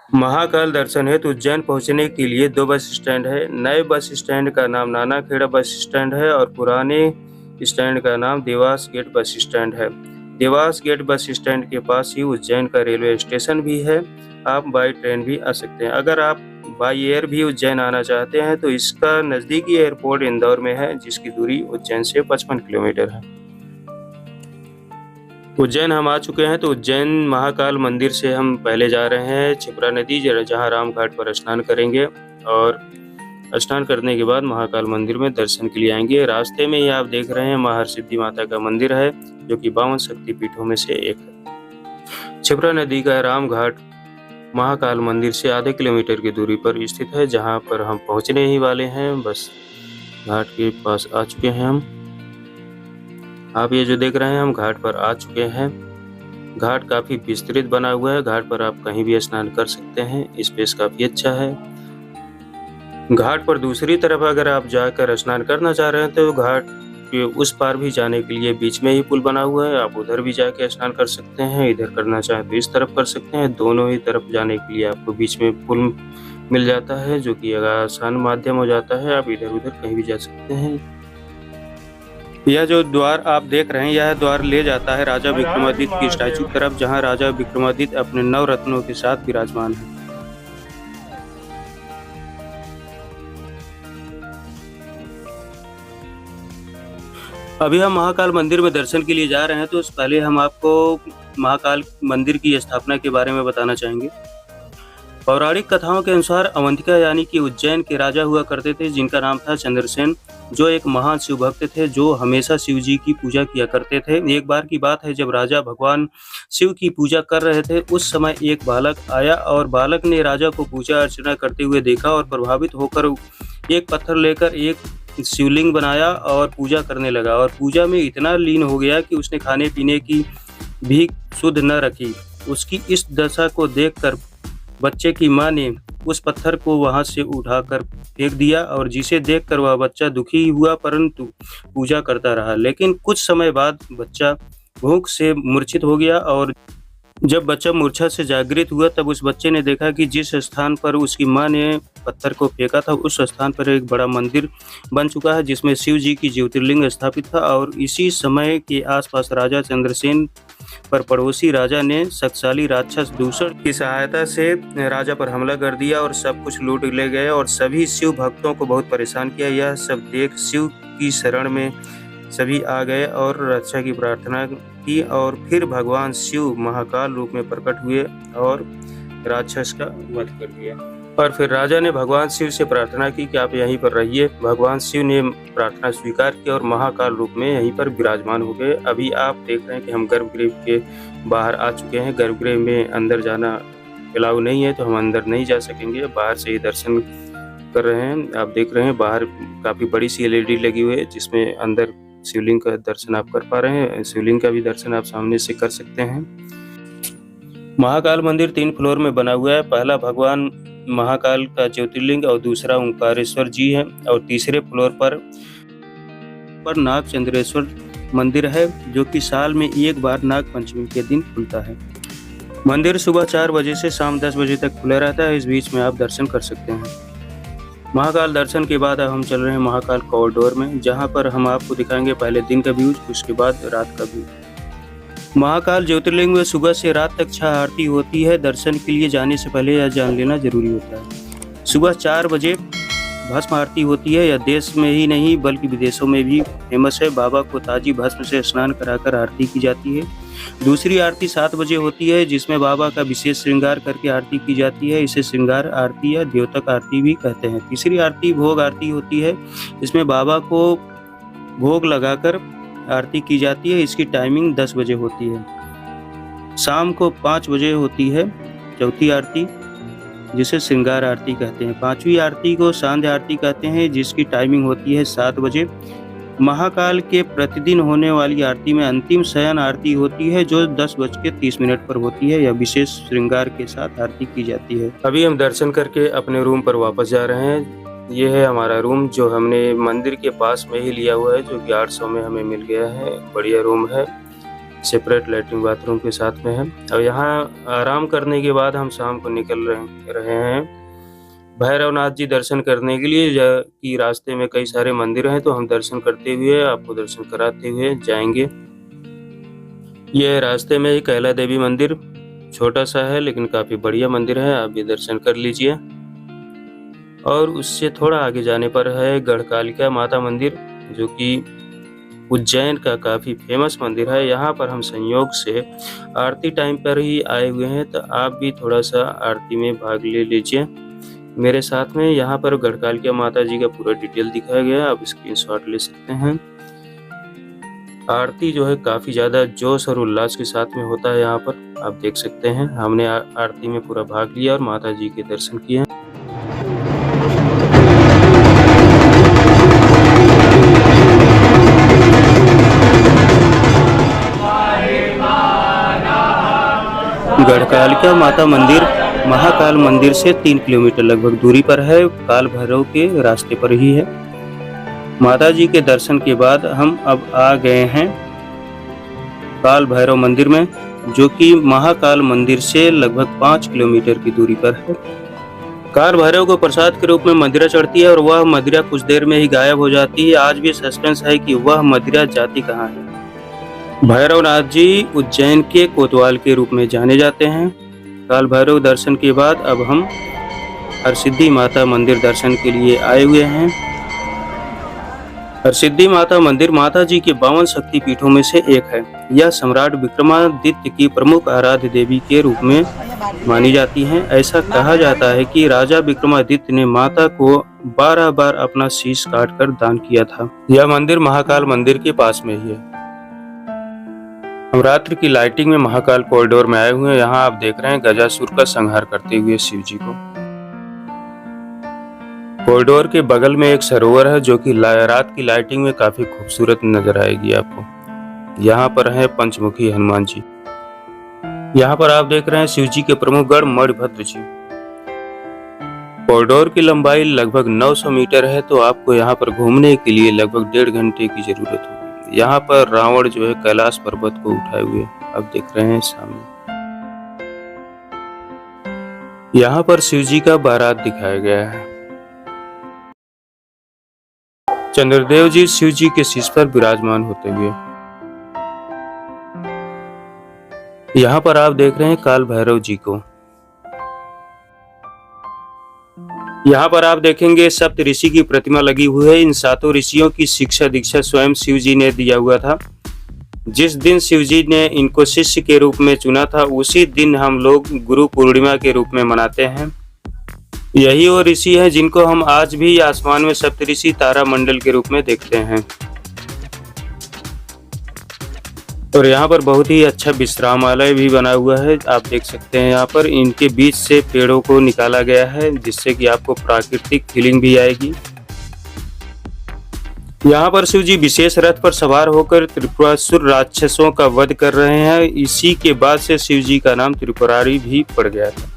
महाकाल दर्शन हेतु उज्जैन पहुंचने के लिए 2 बस स्टैंड है। नए बस स्टैंड का नाम नानाखेड़ा बस स्टैंड है और पुराने स्टैंड का नाम देवास गेट बस स्टैंड है। देवास गेट बस स्टैंड के पास ही उज्जैन का रेलवे स्टेशन भी है। आप बाई ट्रेन भी आ सकते हैं। अगर आप बाई एयर भी उज्जैन आना चाहते हैं तो इसका नज़दीकी एयरपोर्ट इंदौर में है, जिसकी दूरी उज्जैन से 55 किलोमीटर है। उज्जैन हम आ चुके हैं, तो उज्जैन महाकाल मंदिर से हम पहले जा रहे हैं क्षिप्रा नदी, जहाँ राम घाट पर स्नान करेंगे और स्नान करने के बाद महाकाल मंदिर में दर्शन के लिए आएंगे। रास्ते में ही आप देख रहे हैं महासिद्धि माता का मंदिर है, जो कि 52 शक्तिपीठों में से एक है। क्षिप्रा नदी का राम घाट महाकाल मंदिर से आधे किलोमीटर की दूरी पर स्थित है, जहाँ पर हम पहुँचने ही वाले हैं। बस घाट के पास आ चुके हैं हम। आप ये जो देख रहे हैं, हम घाट पर आ चुके हैं। घाट काफ़ी विस्तृत बना हुआ है। घाट पर आप कहीं भी स्नान कर सकते हैं। स्पेस काफ़ी अच्छा है। घाट पर दूसरी तरफ अगर आप जाकर स्नान करना चाह रहे हैं तो घाट के उस पार भी जाने के लिए बीच में ही पुल बना हुआ है। आप उधर भी जाके स्नान कर सकते हैं। इधर करना चाहें तो इस तरफ कर सकते हैं। दोनों ही तरफ जाने के लिए आपको बीच में पुल मिल जाता है, जो कि आसान माध्यम हो जाता है। आप इधर उधर कहीं भी जा सकते हैं। यह जो द्वार आप देख रहे हैं, यह द्वार ले जाता है राजा विक्रमादित्य की स्टैचू की तरफ, जहां राजा विक्रमादित्य अपने 9 रत्नों के साथ विराजमान है। अभी हम महाकाल मंदिर में दर्शन के लिए जा रहे हैं, तो उससे पहले हम आपको महाकाल मंदिर की स्थापना के बारे में बताना चाहेंगे। पौराणिक कथाओं के अनुसार अवंतिका यानी कि उज्जैन के राजा हुआ करते थे, जिनका नाम था चंद्रसेन, जो एक महान शिव भक्त थे, जो हमेशा शिव जी की पूजा किया करते थे। एक बार की बात है, जब राजा भगवान शिव की पूजा कर रहे थे, उस समय एक बालक आया और बालक ने राजा को पूजा अर्चना करते हुए देखा और प्रभावित होकर एक पत्थर लेकर एक शिवलिंग बनाया और पूजा करने लगा और पूजा में इतना लीन हो गया कि उसने खाने पीने की भी शुद्ध न रखी। उसकी इस दशा को देखकर बच्चे की मां ने उस पत्थर को वहां से उठाकर फेंक दिया और जिसे देखकर वह बच्चा दुखी हुआ, परंतु पूजा करता रहा। लेकिन कुछ समय बाद बच्चा भूख से मूर्छित हो गया और जब बच्चा मूर्छा से जागृत हुआ, तब उस बच्चे ने देखा कि जिस स्थान पर उसकी मां ने पत्थर को फेंका था, उस स्थान पर एक बड़ा मंदिर बन चुका है, जिसमें शिव जी की ज्योतिर्लिंग स्थापित था। और इसी समय के आसपास राजा चंद्रसेन पर पड़ोसी राजा ने शक्तिशाली राक्षस दूषण की सहायता से राजा पर हमला कर दिया और सब कुछ लूट ले गए और सभी शिव भक्तों को बहुत परेशान किया। यह सब देख शिव की शरण में सभी आ गए और रक्षा की प्रार्थना की और फिर भगवान शिव महाकाल रूप में प्रकट हुए और राक्षस का वध कर दिया। और फिर राजा ने भगवान शिव से प्रार्थना की कि आप यहीं पर रहिए। भगवान शिव ने प्रार्थना स्वीकार की और महाकाल रूप में यहीं पर विराजमान हो गए। अभी आप देख रहे हैं कि हम गर्भगृह के बाहर आ चुके हैं। गर्भगृह में अंदर जाना अलाउ नहीं है, तो हम अंदर नहीं जा सकेंगे, बाहर से ही दर्शन कर रहे हैं। आप देख रहे हैं बाहर काफ़ी बड़ी सी LED लगी हुई है, जिसमें अंदर शिवलिंग का दर्शन आप कर पा रहे हैं। शिवलिंग का भी दर्शन आप सामने से कर सकते हैं। महाकाल मंदिर 3 फ्लोर में बना हुआ है। पहला भगवान महाकाल का ज्योतिर्लिंग और दूसरा ओंकारेश्वर जी है और तीसरे फ्लोर पर नाग चंद्रेश्वर मंदिर है, जो कि साल में एक बार नाग पंचमी के दिन खुलता है। मंदिर सुबह 4 बजे से शाम 10 बजे तक खुला रहता है। इस बीच में आप दर्शन कर सकते हैं। महाकाल दर्शन के बाद अब हम चल रहे हैं महाकाल कॉरिडोर में, जहां पर हम आपको दिखाएंगे पहले दिन का व्यू, उसके बाद रात का व्यू। महाकाल ज्योतिर्लिंग में सुबह से रात तक 6 आरती होती है। दर्शन के लिए जाने से पहले यह जान लेना जरूरी होता है। सुबह 4 बजे भस्म आरती होती है। यह देश में ही नहीं बल्कि विदेशों में भी फेमस है। बाबा को ताजी भस्म से स्नान कराकर आरती की जाती है। दूसरी आरती 7 बजे होती है, जिसमें बाबा का विशेष श्रृंगार करके आरती की जाती है। इसे श्रृंगार आरती या द्योतक आरती भी कहते हैं। तीसरी आरती भोग आरती होती है, इसमें बाबा को भोग लगाकर आरती की जाती है। इसकी टाइमिंग 10 बजे होती है। शाम को 5 बजे होती है चौथी आरती, जिसे श्रृंगार आरती कहते हैं। 5वीं आरती को सांध्य आरती कहते हैं, जिसकी टाइमिंग होती है 7 बजे। महाकाल के प्रतिदिन होने वाली आरती में अंतिम शयन आरती होती है, जो 10:30 पर होती है। यह विशेष श्रृंगार के साथ आरती की जाती है। अभी हम दर्शन करके अपने रूम पर वापस जा रहे हैं। ये है हमारा रूम, जो हमने मंदिर के पास में ही लिया हुआ है, जो कि 800 में हमें मिल गया है। बढ़िया रूम है। सेपरेट लैट्रिन बाथरूम के साथ में है। और यहाँ आराम करने के बाद हम शाम को निकल रहे हैं भैरवनाथ जी दर्शन करने के लिए, कि रास्ते में कई सारे मंदिर हैं, तो हम दर्शन करते हुए आपको दर्शन कराते हुए जाएंगे। ये रास्ते में ही कैला देवी मंदिर छोटा सा है लेकिन काफ़ी बढ़िया मंदिर है, आप भी दर्शन कर लीजिए। और उससे थोड़ा आगे जाने पर है गढ़कालिका माता मंदिर, जो कि उज्जैन का काफ़ी फेमस मंदिर है। यहाँ पर हम संयोग से आरती टाइम पर ही आए हुए हैं, तो आप भी थोड़ा सा आरती में भाग ले लीजिए मेरे साथ में। यहाँ पर गढ़कालिका माता जी का पूरा डिटेल दिखाया गया है, आप स्क्रीनशॉट ले सकते हैं। आरती जो है काफ़ी ज़्यादा जोश और उल्लास के साथ में होता है, यहाँ पर आप देख सकते हैं। हमने आरती में पूरा भाग लिया और माता जी के दर्शन किए। गढ़कालिका माता मंदिर महाकाल मंदिर से 3 किलोमीटर लगभग दूरी पर है, काल भैरव के रास्ते पर ही है। माता जी के दर्शन के बाद हम अब आ गए हैं काल भैरव मंदिर में, जो कि महाकाल मंदिर से लगभग 5 किलोमीटर की दूरी पर है। काल भैरव को प्रसाद के रूप में मदिरा चढ़ती है और वह मदिरा कुछ देर में ही गायब हो जाती है। आज भी सस्पेंस है कि वह मदिरा जाती कहाँ है। भैरवनाथ जी उज्जैन के कोतवाल के रूप में जाने जाते हैं। काल भैरव दर्शन के बाद अब हम हरसिद्धि माता मंदिर दर्शन के लिए आए हुए हैं। हरसिद्धि माता मंदिर माता जी के 52 शक्ति पीठों में से एक है। यह सम्राट विक्रमादित्य की प्रमुख आराध्य देवी के रूप में मानी जाती हैं। ऐसा कहा जाता है कि राजा विक्रमादित्य ने माता को 12 बार अपना शीश काटकर दान किया था। यह मंदिर महाकाल मंदिर के पास में ही है। हम रात्रि की लाइटिंग में महाकाल कॉरिडोर में आए हुए हैं। यहाँ आप देख रहे हैं गजासुर का संहार करते हुए शिव जी को। कॉरिडोर के बगल में एक सरोवर है, जो कि रात की लाइटिंग में काफी खूबसूरत नजर आएगी आपको। यहाँ पर है पंचमुखी हनुमान जी। यहाँ पर आप देख रहे हैं शिव जी के प्रमुख गढ़ मणिभद्र जी। कॉरिडोर की लंबाई लगभग 900 मीटर है, तो आपको यहाँ पर घूमने के लिए लगभग 1.5 घंटे की जरूरत होगी। यहाँ पर रावण जो है कैलाश पर्वत को उठाए हुए आप देख रहे हैं सामने। यहाँ पर शिव जी का बारात दिखाया गया है। चंद्रदेव जी शिव जी के शीश पर विराजमान होते हुए। यहाँ पर आप देख रहे हैं काल भैरव जी को। यहाँ पर आप देखेंगे सप्त ऋषि की प्रतिमा लगी हुई है। इन 7 ऋषियों की शिक्षा दीक्षा स्वयं शिव जी ने दिया हुआ था। जिस दिन शिव जी ने इनको शिष्य के रूप में चुना था, उसी दिन हम लोग गुरु पूर्णिमा के रूप में मनाते हैं। यही वो ऋषि हैं जिनको हम आज भी आसमान में सप्तऋषि तारा मंडल के रूप में देखते हैं। और यहाँ पर बहुत ही अच्छा विश्रामालय भी बना हुआ है, आप देख सकते हैं। यहाँ पर इनके बीच से पेड़ों को निकाला गया है, जिससे कि आपको प्राकृतिक फीलिंग भी आएगी। यहाँ पर शिव जी विशेष रथ पर सवार होकर त्रिपुरासुर राक्षसों का वध कर रहे हैं। इसी के बाद से शिव जी का नाम त्रिपुरारी भी पड़ गया था।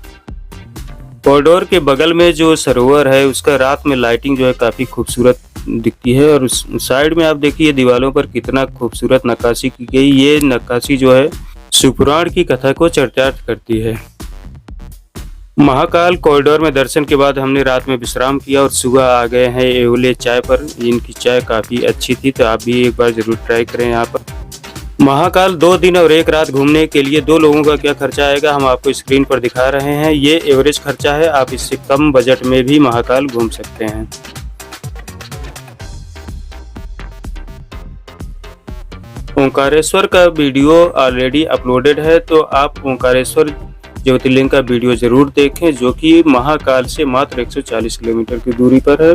कॉरिडोर के बगल में जो सरोवर है, उसका रात में लाइटिंग जो है काफी खूबसूरत दिखती है। और उस साइड में आप देखिए दीवारों पर कितना खूबसूरत नक्काशी की गई। ये नक्काशी जो है शिवपुराण की कथा को चरितार्थ करती है। महाकाल कॉरिडोर में दर्शन के बाद हमने रात में विश्राम किया और सुबह आ गए हैं एवले चाय पर। इनकी चाय काफी अच्छी थी, तो आप भी एक बार जरूर ट्राई करें। यहाँ पर महाकाल 2 दिन और 1 रात घूमने के लिए 2 लोगों का क्या खर्चा आएगा, हम आपको स्क्रीन पर दिखा रहे हैं। ये एवरेज खर्चा है, आप इससे कम बजट में भी महाकाल घूम सकते हैं। ओंकारेश्वर का वीडियो ऑलरेडी अपलोडेड है, तो आप ओंकारेश्वर ज्योतिर्लिंग का वीडियो जरूर देखें, जो कि महाकाल से मात्र 140 किलोमीटर की दूरी पर है।